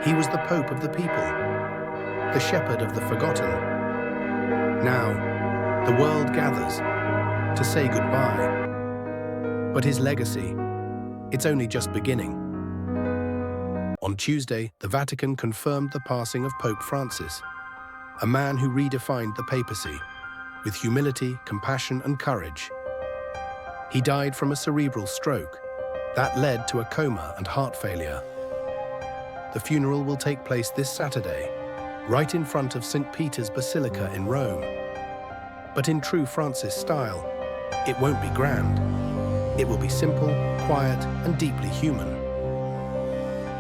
He was the Pope of the people, the shepherd of the forgotten. Now, the world gathers to say goodbye. But his legacy, it's only just beginning. On Tuesday, the Vatican confirmed the passing of Pope Francis, a man who redefined the papacy with humility, compassion, and courage. He died from a cerebral stroke that led to a coma and heart failure. The funeral will take place this Saturday, right in front of St. Peter's Basilica in Rome. But in true Francis style, it won't be grand. It will be simple, quiet, and deeply human.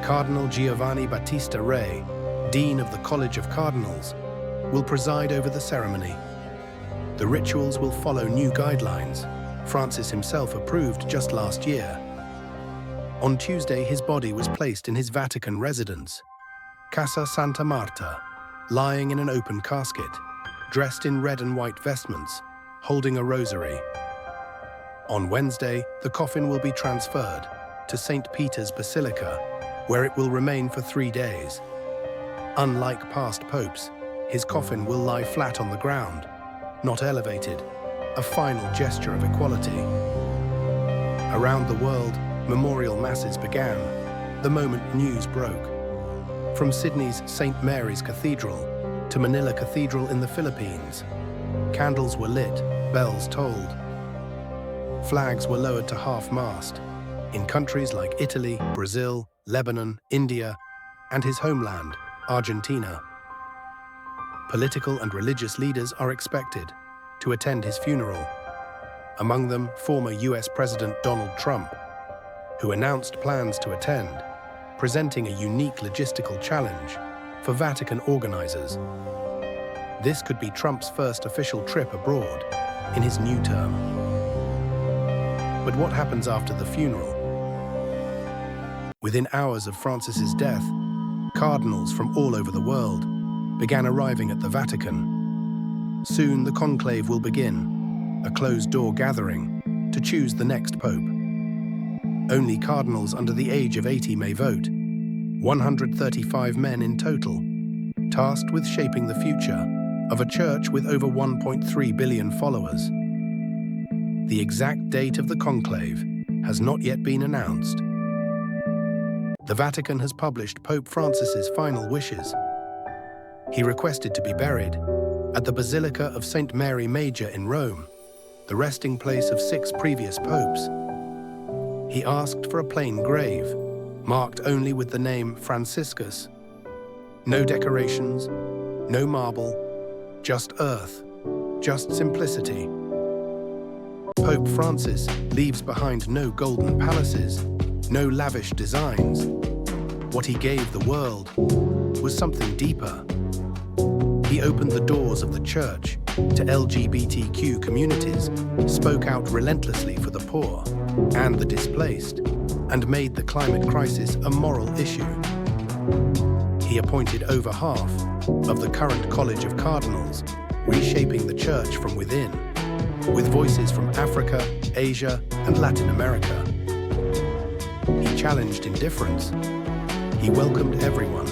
Cardinal Giovanni Battista Re, Dean of the College of Cardinals, will preside over the ceremony. The rituals will follow new guidelines Francis himself approved just last year. On Tuesday, his body was placed in his Vatican residence, Casa Santa Marta, lying in an open casket, dressed in red and white vestments, holding a rosary. On Wednesday, the coffin will be transferred to St. Peter's Basilica, where it will remain for 3 days. Unlike past popes, his coffin will lie flat on the ground, not elevated, a final gesture of equality. Around the world, memorial masses began the moment news broke. From Sydney's St. Mary's Cathedral to Manila Cathedral in the Philippines, candles were lit, bells tolled. Flags were lowered to half-mast in countries like Italy, Brazil, Lebanon, India, and his homeland, Argentina. Political and religious leaders are expected to attend his funeral. Among them, former US President Donald Trump, who announced plans to attend, presenting a unique logistical challenge for Vatican organizers. This could be Trump's first official trip abroad in his new term. But what happens after the funeral? Within hours of Francis's death, cardinals from all over the world began arriving at the Vatican. Soon the conclave will begin, a closed-door gathering to choose the next pope. Only cardinals under the age of 80 may vote, 135 men in total, tasked with shaping the future of a church with over 1.3 billion followers. The exact date of the conclave has not yet been announced. The Vatican has published Pope Francis's final wishes. He requested to be buried at the Basilica of St. Mary Major in Rome, the resting place of 6 previous popes. He asked for a plain grave, marked only with the name Franciscus. No decorations, no marble, just earth, just simplicity. Pope Francis leaves behind no golden palaces, no lavish designs. What he gave the world was something deeper. He opened the doors of the church to LGBTQ communities, spoke out relentlessly for the poor and the displaced, and made the climate crisis a moral issue. He appointed over half of the current College of Cardinals, reshaping the church from within, with voices from Africa, Asia, and Latin America. He challenged indifference. He welcomed everyone,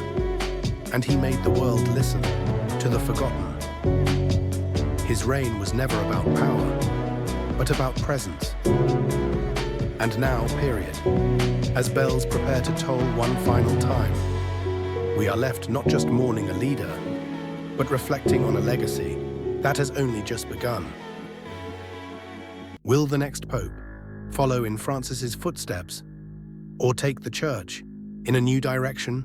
and he made the world listen to the forgotten. His reign was never about power, but about presence. And now, period, as bells prepare to toll one final time, we are left not just mourning a leader, but reflecting on a legacy that has only just begun. Will the next pope follow in Francis's footsteps, or take the church in a new direction?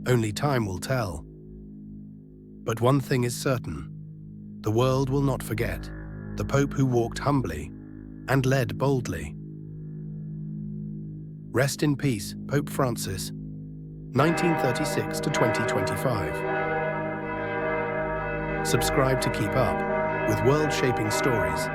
Only time will tell. But one thing is certain, the world will not forget the Pope who walked humbly and led boldly. Rest in peace, Pope Francis, 1936 to 2025. Subscribe to keep up with world-shaping stories